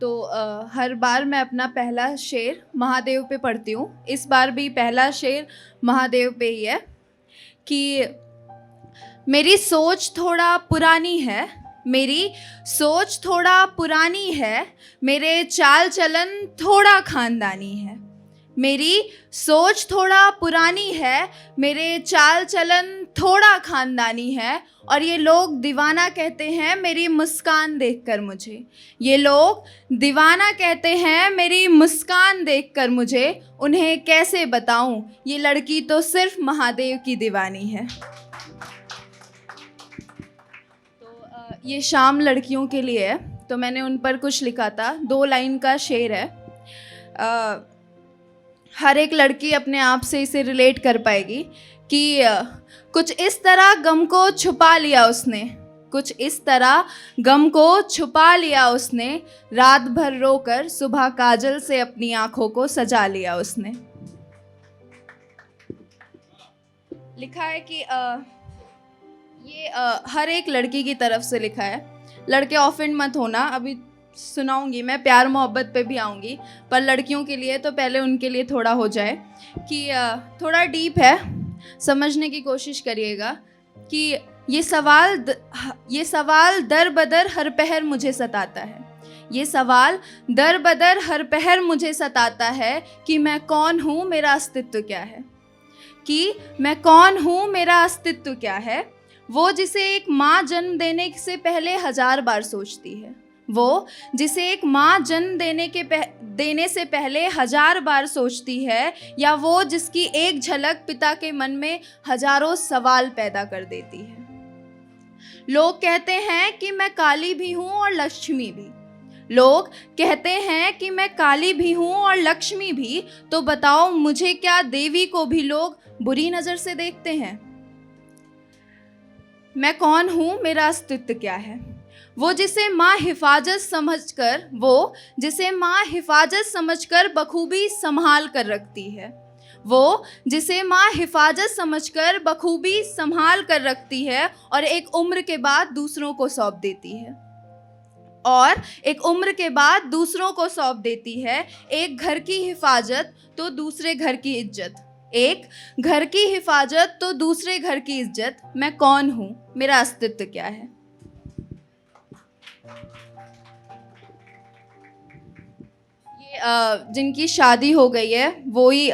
तो हर बार मैं अपना पहला शेर महादेव पे पढ़ती हूँ। इस बार भी पहला शेर महादेव पे ही है कि मेरी सोच थोड़ा पुरानी है, मेरी सोच थोड़ा पुरानी है, मेरे चाल चलन थोड़ा खानदानी है। मेरी सोच थोड़ा पुरानी है, मेरे चाल चलन थोड़ा खानदानी है, और ये लोग दीवाना कहते हैं मेरी मुस्कान देखकर मुझे। ये लोग दीवाना कहते हैं मेरी मुस्कान देखकर मुझे। उन्हें कैसे बताऊं, ये लड़की तो सिर्फ महादेव की दीवानी है। तो ये शाम लड़कियों के लिए है, तो मैंने उन पर कुछ लिखा था। 2 लाइन का शेर है। हर एक लड़की अपने आप से इसे रिलेट कर पाएगी कि कुछ इस तरह गम को छुपा लिया उसने, कुछ इस तरह गम को छुपा लिया उसने, रात भर रोकर सुबह काजल से अपनी आंखों को सजा लिया उसने। लिखा है कि ये हर एक लड़की की तरफ से लिखा है। लड़के ऑफेंड मत होना, अभी सुनाऊंगी मैं, प्यार मोहब्बत पे भी आऊंगी, पर लड़कियों के लिए तो पहले उनके लिए थोड़ा हो जाए कि थोड़ा डीप है, समझने की कोशिश करिएगा कि ये सवाल दर बदर हर पहर मुझे सताता है। ये सवाल दर बदर हर पहर मुझे सताता है कि मैं कौन हूँ, मेरा अस्तित्व क्या है। कि मैं कौन हूँ, मेरा अस्तित्व क्या है। वो जिसे एक माँ जन्म देने से पहले 1000 बार सोचती है, वो जिसे एक माँ जन्म देने से पहले 1000 बार सोचती है, या वो जिसकी एक झलक पिता के मन में हजारों सवाल पैदा कर देती है। लोग कहते हैं कि मैं काली भी हूँ और लक्ष्मी भी। लोग कहते हैं कि मैं काली भी हूँ और लक्ष्मी भी, तो बताओ मुझे क्या देवी को भी लोग बुरी नज़र से देखते हैं। मैं कौन हूँ, मेरा अस्तित्व क्या है। वो जिसे माँ हिफाजत समझकर बखूबी संभाल कर रखती है, वो जिसे माँ हिफाजत समझकर बखूबी संभाल कर रखती है, और एक उम्र के बाद दूसरों को सौंप देती है। और एक उम्र के बाद दूसरों को सौंप देती है। एक घर की हिफाजत तो दूसरे घर की इज्जत, एक घर की हिफाजत तो दूसरे घर की इज्जत। मैं कौन हूँ, मेरा अस्तित्व क्या है। ये जिनकी शादी हो गई है, वो ही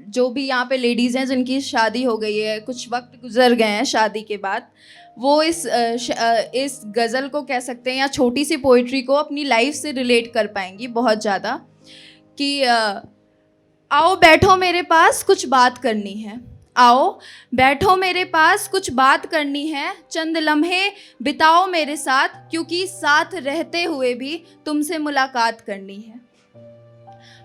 जो भी यहाँ पे लेडीज़ हैं जिनकी शादी हो गई है, कुछ वक्त गुजर गए हैं शादी के बाद, वो इस गज़ल को कह सकते हैं, या छोटी सी पोइट्री को अपनी लाइफ से रिलेट कर पाएंगी बहुत ज़्यादा। कि आओ बैठो मेरे पास कुछ बात करनी है, आओ बैठो मेरे पास कुछ बात करनी है, चंद लम्हे बिताओ मेरे साथ, क्योंकि साथ रहते हुए भी तुमसे मुलाकात करनी है।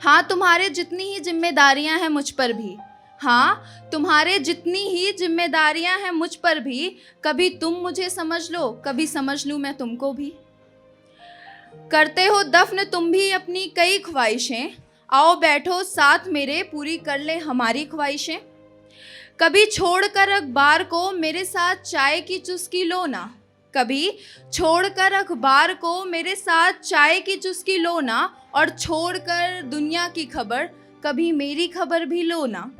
हाँ तुम्हारे जितनी ही जिम्मेदारियां हैं मुझ पर भी, हाँ तुम्हारे जितनी ही जिम्मेदारियां हैं मुझ पर भी, कभी तुम मुझे समझ लो, कभी समझ लूँ मैं तुमको भी। करते हो दफन तुम भी अपनी कई ख्वाहिशें, आओ बैठो साथ मेरे, पूरी कर ले हमारी ख्वाहिशें। कभी छोड़कर अखबार को मेरे साथ चाय की चुस्की लो ना, कभी छोड़कर अखबार को मेरे साथ चाय की चुस्की लो ना, और छोड़कर दुनिया की खबर कभी मेरी खबर भी लो ना।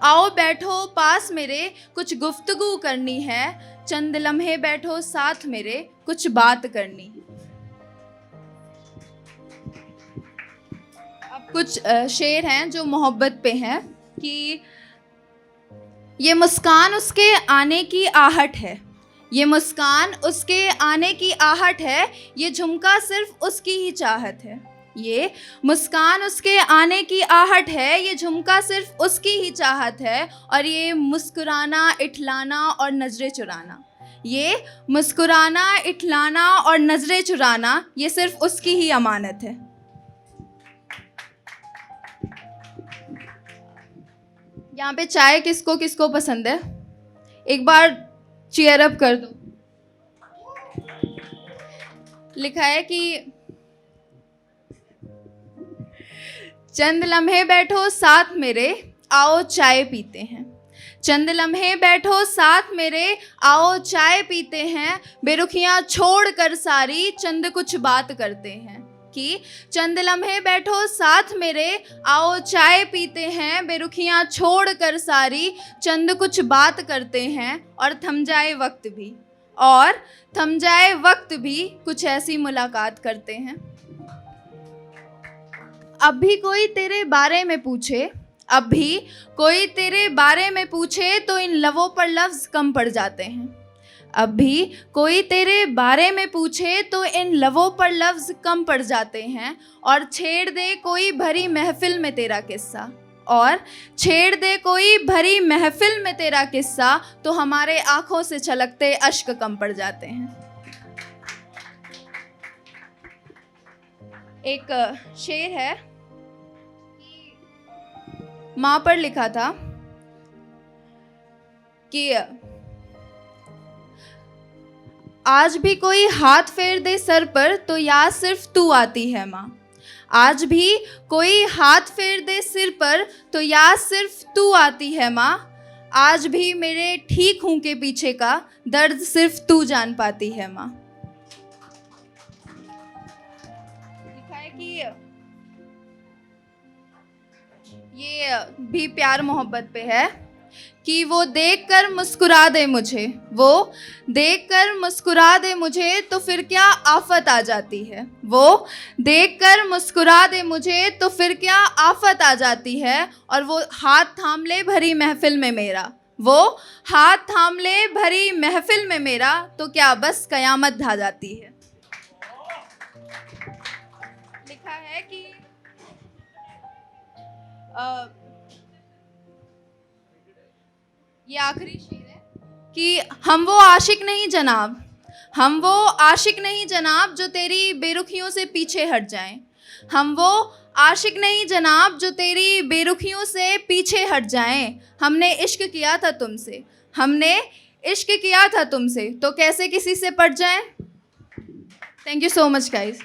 आओ बैठो पास मेरे, कुछ गुफ्तगू करनी है, चंद लम्हे बैठो साथ मेरे, कुछ बात करनी। अब कुछ शेर हैं जो मोहब्बत पे हैं कि ये मुस्कान उसके आने की आहट है, ये मुस्कान उसके आने की आहट है, ये झुमका सिर्फ उसकी ही चाहत है। ये मुस्कान उसके आने की आहट है, ये झुमका सिर्फ उसकी ही चाहत है, और ये मुस्कुराना इठलाना और नजरें चुराना, ये मुस्कुराना इठलाना और नजरें चुराना, ये सिर्फ उसकी ही अमानत है। यहाँ पे चाय किसको किसको पसंद है, एक बार चीयर अप कर दो। लिखा है कि चंद लम्हे बैठो साथ मेरे, आओ चाय पीते हैं, चंद लम्हे बैठो साथ मेरे, आओ चाय पीते हैं, बेरुखियां छोड़ कर सारी, चंद कुछ बात करते हैं। कि चंद लम्हे बैठो साथ मेरे, आओ चाय पीते हैं, बेरुखियां छोड़ कर सारी, चंद कुछ बात करते हैं, और थम जाए वक्त भी, और थम जाए वक्त भी, कुछ ऐसी मुलाकात करते हैं। अब भी कोई तेरे बारे में पूछे, अब भी कोई तेरे बारे में पूछे, तो इन लबों पर लफ्ज़ कम पड़ जाते हैं। अब भी कोई तेरे बारे में पूछे, तो इन लबों पर लफ्ज़ कम पड़ जाते हैं, और छेड़ दे कोई भरी महफिल में तेरा किस्सा, और छेड़ दे कोई भरी महफिल में तेरा किस्सा, तो हमारे आँखों से छलकते अश्क कम पड़ जाते हैं। एक शेर है, माँ पर लिखा था कि आज भी कोई हाथ फेर दे सर पर, तो याद सिर्फ तू आती है माँ। आज भी कोई हाथ फेर दे सिर पर, तो याद सिर्फ तू आती है माँ। आज भी मेरे ठीक हूँ के पीछे का दर्द सिर्फ तू जान पाती है माँ। लिखा है कि ये भी प्यार मोहब्बत पे है कि वो देखकर मुस्कुरा दे मुझे, वो देखकर मुस्कुरा दे मुझे, तो फिर क्या आफत आ जाती है। वो देखकर मुस्कुरा दे मुझे, तो फिर क्या आफत आ जाती है। और वो हाथ थाम ले भरी महफिल में मेरा, वो हाथ थाम ले भरी महफिल में मेरा, तो क्या बस कयामत ढा जाती है। लिखा है कि ये आखिरी शेर है कि हम वो आशिक नहीं जनाब, हम वो आशिक नहीं जनाब, जो तेरी बेरुखियों से पीछे हट जाएं। हम वो आशिक नहीं जनाब, जो तेरी बेरुखियों से पीछे हट जाएं। हमने इश्क किया था तुमसे, हमने इश्क किया था तुमसे, तो कैसे किसी से पट जाएं। Thank you so much guys.